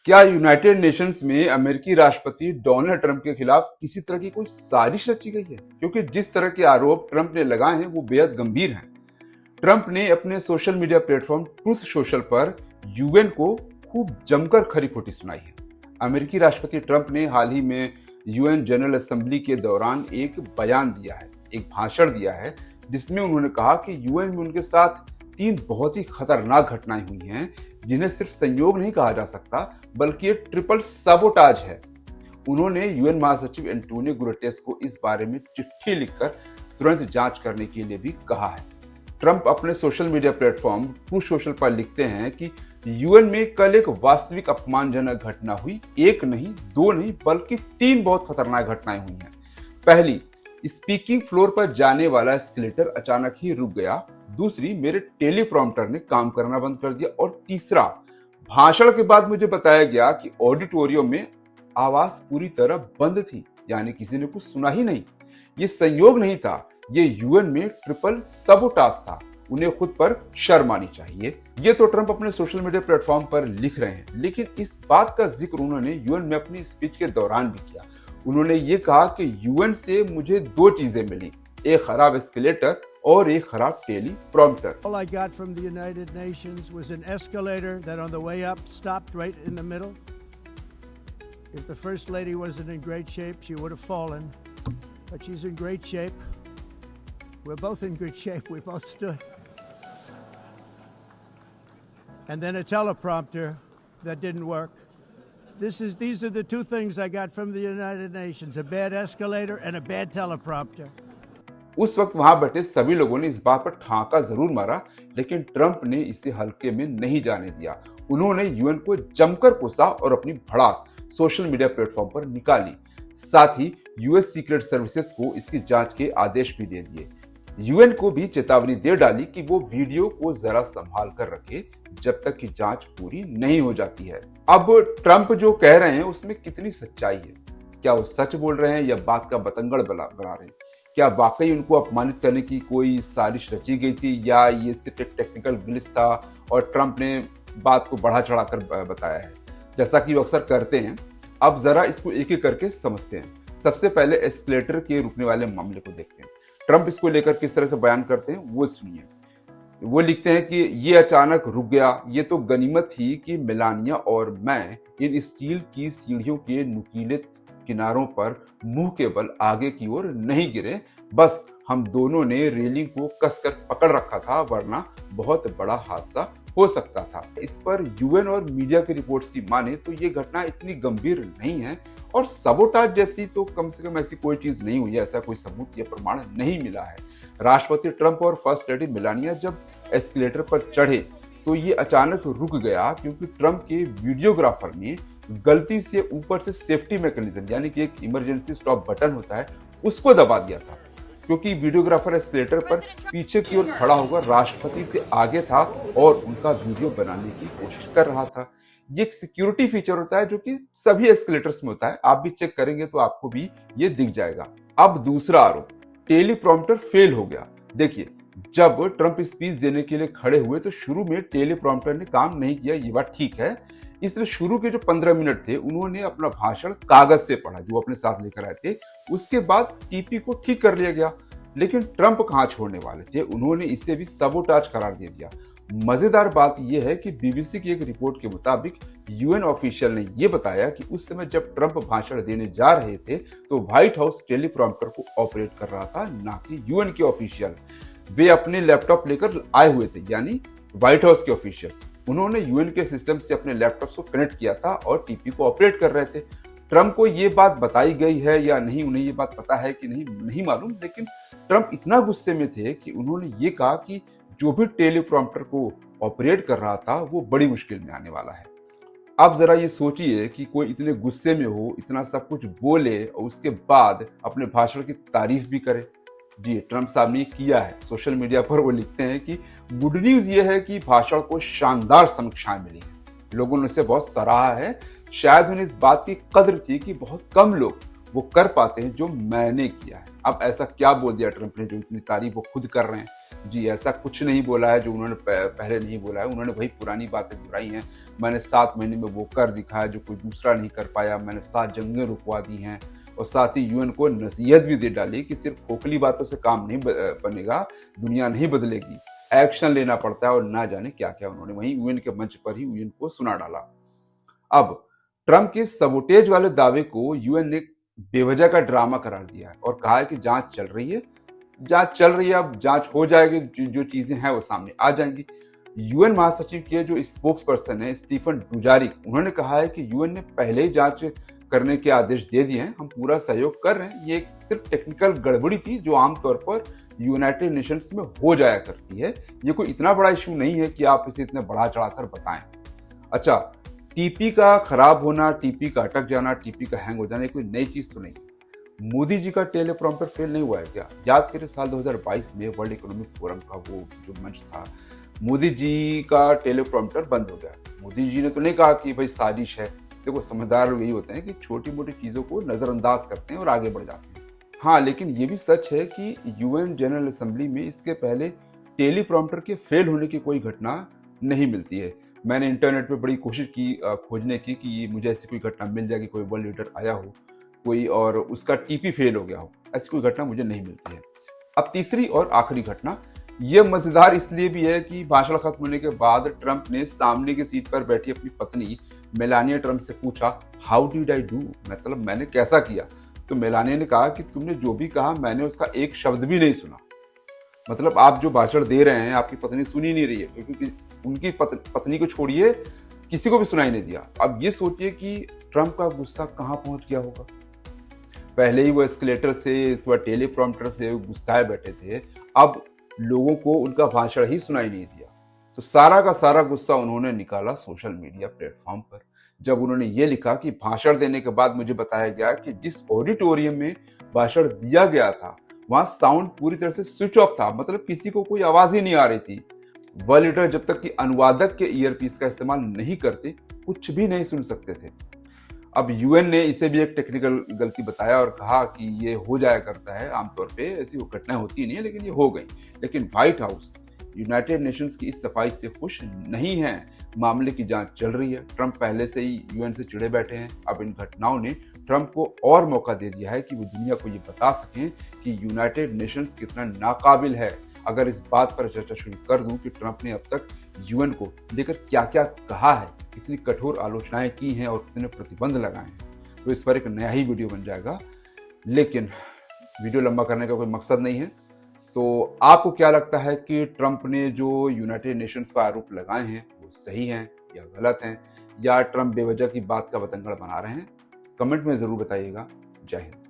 क्या United Nations में अमेरिकी राष्ट्रपति डोनाल्ड ट्रंप के खिलाफ किसी तरह की कोई साजिश रची गई है? क्योंकि जिस तरह के आरोप ट्रंप ने लगाए हैं वो बेहद गंभीर हैं। ट्रंप ने अपने social media platform truth social पर यूएन को खूब जमकर खरी खोटी सुनाई है। अमेरिकी राष्ट्रपति ट्रंप ने हाल ही में यूएन जनरल असेंबली के दौरान एक बयान दिया है, एक भाषण दिया है, जिसमें उन्होंने कहा कि यूएन में उनके साथ 3 बहुत ही खतरनाक घटनाएं हुई हैं, जिन्हें सिर्फ संयोग नहीं कहा जा सकता बल्कि ये ट्रिपल सबोटाज है। उन्होंने यूएन महासचिव एंटोनियो गुटेरेस को इस बारे में चिट्ठी लिखकर तुरंत जांच करने के लिए भी कहा है। ट्रंप अपने social media platform truth social पर लिखते हैं कि यूएन में कल एक वास्तविक अपमानजनक घटना हुई। एक नहीं, 2 नहीं, बल्कि 3 बहुत खतरनाक घटनाएं हुई हैं। पहली, स्पीकिंग फ्लोर पर जाने वाला एस्केलेटर अचानक ही रुक गया। दूसरी, मेरे टेलीप्रॉम्प्टर ने काम करना बंद कर दिया। और तीसरा, भाषण के बाद मुझे बताया गया कि ऑडिटोरियम में आवाज पूरी तरह बंद थी, यानी किसी ने कुछ सुना ही नहीं। ये संयोग नहीं था, ये यूएन में ट्रिपल सबोटाज था। उन्हें खुद पर शर्म आनी चाहिए। ये तो ट्रंप अपने सोशल मीडिया प्लेटफॉर्म पर लिख रहे हैं, लेकिन इस बात का जिक्र उन्होंने यूएन में अपनी स्पीच के दौरान भी किया। उन्होंने ये कहा कि यूएन से मुझे 2 चीजें मिली, एक खराब एस्केलेटर और एक खराब teleprompter. All I got from the United Nations was an escalator that on the way up stopped right in the middle. If the First Lady wasn't in great shape, she would have fallen, but she's in great shape. We're both in good shape. We both stood. And then a teleprompter that didn't work. These are the 2 things I got from the United Nations, a bad escalator and a bad teleprompter. उस वक्त वहां बैठे सभी लोगों ने इस बात पर ठहाका जरूर मारा, लेकिन ट्रंप ने इसे हल्के में नहीं जाने दिया। उन्होंने यूएन को जमकर कोसा और अपनी भड़ास सोशल मीडिया प्लेटफॉर्म पर निकाली। साथ ही यूएस सीक्रेट सर्विसेज को इसकी जांच के आदेश भी दे दिए। यूएन को भी चेतावनी दे डाली कि वो वीडियो को जरा संभाल कर रखे जब तक कि जांच पूरी नहीं हो जाती है। अब ट्रंप जो कह रहे हैं उसमें कितनी सच्चाई है? क्या वो सच बोल रहे हैं या बात का बतंगड़ बना रहे हैं? क्या वाकई उनको अपमानित करने की कोई साजिश रची गई थी या ये सिर्फ एक टेक्निकल ग्लिच था और ट्रंप ने बात को बढ़ा चढ़ाकर बताया है, जैसा कि वो अक्सर करते हैं? अब जरा इसको एक एक करके समझते हैं। सबसे पहले एस्केलेटर के रुकने वाले मामले को देखते हैं। ट्रंप इसको लेकर किस तरह से बयान करते हैं वो सुनिए। वो लिखते हैं कि ये अचानक रुक गया। ये तो गनीमत थी कि मेलानिया और मैं इन स्टील की सीढ़ियों के नुकीले किनारों पर मुंह के बल आगे की ओर नहीं गिरे। बस हम दोनों ने रेलिंग को कसकर पकड़ रखा था, वरना बहुत बड़ा हादसा हो सकता था। इस पर यूएन और मीडिया की रिपोर्ट्स की माने तो ये घटना इतनी गंभीर नहीं है और सबोटाज जैसी तो कम से कम ऐसी कोई चीज नहीं हुई है। ऐसा कोई सबूत या प्रमाण नहीं मिला है। राष्ट्रपति ट्रंप और फर्स्ट लेडी मेलानिया जब एस्केलेटर पर चढ़े तो ये अचानक रुक गया क्योंकि ट्रंप के वीडियोग्राफर ने गलती से ऊपर से सेफ्टी मैकेनिज्म, यानी कि एक इमरजेंसी स्टॉप बटन होता है, उसको दबा दिया था। क्योंकि वीडियोग्राफर एस्केलेटर पर पीछे की ओर खड़ा होकर राष्ट्रपति से आगे था और उनका वीडियो बनाने की कोशिश कर रहा था। ये एक सिक्योरिटी फीचर होता है जो कि सभी एस्केलेटर्स में होता है। आप भी चेक करेंगे तो आपको भी ये दिख जाएगा। अब दूसरा आरोप, टेलीप्रॉम्प्टर फेल हो गया। देखिए, जब ट्रंप स्पीच देने के लिए खड़े हुए तो शुरू में टेलीप्रॉम्प्टर ने काम नहीं किया, ये बात ठीक है। इसलिए शुरू के जो 15 मिनट थे उन्होंने अपना भाषण कागज से पढ़ा जो अपने साथ लेकर आए थे। उसके बाद टीपी को ठीक कर लिया गया, लेकिन ट्रंप कहां छोड़ने वाले थे, उन्होंने इसे भी सबोटाज करार दे दिया। मजेदार बात यह है कि बीबीसी की एक रिपोर्ट के मुताबिक यूएन ऑफिशियल ने यह बताया कि उस समय जब ट्रंप भाषण देने जा रहे थे तो व्हाइट हाउस टेलीप्रॉम्प्टर को ऑपरेट कर रहा था, ना कि यूएन के ऑफिशियल। वे अपने लैपटॉप लेकर आए हुए थे, यानी व्हाइट हाउस के ऑफिशियल्स। उन्होंने यूएन के सिस्टम से अपने लैपटॉप को कनेक्ट किया था और टीपी को ऑपरेट कर रहे थे। ट्रंप को ये बात बताई गई है या नहीं, उन्हें ये बात पता है कि नहीं मालूम, लेकिन ट्रंप इतना गुस्से में थे कि उन्होंने ये कहा कि जो भी टेलीप्रॉम्प्टर को ऑपरेट कर रहा था वो बड़ी मुश्किल में आने वाला है। अब जरा ये सोचिए कि कोई इतने गुस्से में हो, इतना सब कुछ बोले और उसके बाद अपने भाषण की तारीफ भी करे। जी, ट्रंप साहब ने किया है। सोशल मीडिया पर वो लिखते हैं कि गुड न्यूज ये है कि भाषण को शानदार समीक्षाएं मिली हैं, लोगों ने उसे बहुत सराहा है। शायद उन्हें इस बात की कद्र थी कि बहुत कम लोग वो कर पाते हैं जो मैंने किया है। अब ऐसा क्या बोल दिया ट्रंप ने जो इतनी तारीफ वो खुद कर रहे हैं? जी, ऐसा कुछ नहीं बोला है जो उन्होंने पहले नहीं बोला है। उन्होंने वही पुरानी बातें दोहराई हैं। मैंने 7 महीने में वो कर दिखाया जो कोई दूसरा नहीं कर पाया। मैंने 7 जंगें रुकवा दी हैं और साथ ही यूएन को नसीहत भी दे डाली कि सिर्फ खोखली बातों से काम नहीं बनेगा, दुनिया नहीं बदलेगी, एक्शन लेना पड़ता है और ना जाने क्या क्या उन्होंने वहीं यूएन के मंच पर ही यूएन को सुना डाला। अब ट्रंप के सबोटेज वाले दावे को यूएन ने बेवजह का ड्रामा करार दिया है और कहा है कि जांच चल रही है। जांच चल रही है, अब जांच हो जाएगी, जो चीजें हैं वो सामने आ जाएंगी। यूएन महासचिव के जो स्पोक्स पर्सन है स्टीफन डुजारिक, उन्होंने कहा है कि यूएन ने पहले ही जांच करने के आदेश दे दिए हैं, हम पूरा सहयोग कर रहे हैं। ये सिर्फ टेक्निकल गड़बड़ी थी जो आमतौर पर यूनाइटेड नेशंस में हो जाया करती है। ये कोई इतना बड़ा इशू नहीं है कि आप इसे इतने बढ़ा चढ़ाकर बताएं। अच्छा, टीपी का खराब होना, टीपी का अटक जाना, टीपी का हैंग हो जाना कोई नई चीज तो नहीं। मोदी जी का टेलीप्रॉम्प्टर फेल नहीं हुआ है क्या? याद करें साल 2022 में वर्ल्ड इकोनॉमिक फोरम का वो जो मंच था, मोदी जी का टेलीप्रॉम्प्टर बंद हो गया। मोदी जी ने तो नहीं कहा कि भाई साजिश है। देखो, समझदार लोग यही होते हैं कि छोटी मोटी चीजों को नजरअंदाज करते हैं और आगे बढ़ जाते हैं। हाँ, लेकिन ये भी सच है कि यूएन जनरल असेंबली में इसके पहले टेलीप्रॉम्प्टर के फेल होने की कोई घटना नहीं मिलती है। मैंने इंटरनेट पे बड़ी कोशिश की खोजने की कि मुझे ऐसी कोई घटना मिल जाए कि कोई वर्ल्ड लीडर आया हो कोई और उसका टीपी फेल हो गया हो। ऐसी कोई घटना मुझे नहीं मिलती है। अब तीसरी और आखिरी घटना, ये मजेदार इसलिए भी है कि भाषण खत्म होने के बाद ट्रंप ने सामने की सीट पर बैठी अपनी पत्नी मेलानिया ट्रंप से पूछा, हाउ डिड आई डू, मतलब मैंने कैसा किया? तो मेलानिया ने कहा कि तुमने जो भी कहा मैंने उसका एक शब्द भी नहीं सुना। मतलब आप जो भाषण दे रहे हैं आपकी पत्नी सुन ही नहीं रही है, क्योंकि उनकी पत्नी को छोड़िए किसी को भी सुनाई नहीं दिया। अब ये सोचिए कि ट्रंप का गुस्सा कहाँ पहुंच गया होगा। पहले ही वो एस्केलेटर से, इसके बाद टेलीप्रॉम्प्टर से गुस्साए बैठे थे, अब लोगों को उनका भाषण ही सुनाई नहीं दिया। तो सारा का सारा गुस्सा उन्होंने निकाला सोशल मीडिया प्लेटफॉर्म पर, जब उन्होंने ये लिखा कि भाषण देने के बाद मुझे बताया गया कि जिस ऑडिटोरियम में भाषण दिया गया था वहां साउंड पूरी तरह से स्विच ऑफ था, मतलब किसी को कोई आवाज ही नहीं आ रही थी। वर्ल्ड लीडर जब तक कि अनुवादक के ईयरपीस का इस्तेमाल नहीं करते कुछ भी नहीं सुन सकते थे। अब यूएन ने इसे भी एक टेक्निकल गलती बताया और कहा कि ये हो जाया करता है आमतौर पे, ऐसी घटनाएं होती नहीं है, लेकिन ये हो गई। लेकिन व्हाइट हाउस यूनाइटेड नेशंस की इस सफाई से खुश नहीं है। मामले की जांच चल रही है। ट्रंप पहले से ही यूएन से चिढ़े बैठे हैं। अब इन घटनाओं ने ट्रंप को और मौका दे दिया है कि वो दुनिया को ये बता सकें कि यूनाइटेड नेशंस कितना नाकाबिल है। अगर इस बात पर चर्चा शुरू कर दूं कि ट्रंप ने अब तक यूएन को लेकर क्या क्या कहा है, कितनी कठोर आलोचनाएं की हैं और कितने प्रतिबंध लगाए हैं, तो इस पर एक नया ही वीडियो बन जाएगा। लेकिन वीडियो लंबा करने का कोई मकसद नहीं है। तो आपको क्या लगता है कि ट्रंप ने जो यूनाइटेड नेशंस पर आरोप लगाए हैं वो सही हैं या गलत हैं, या ट्रंप बेवजह की बात का बतंगड़ बना रहे हैं? कमेंट में जरूर बताइएगा। जय हिंद।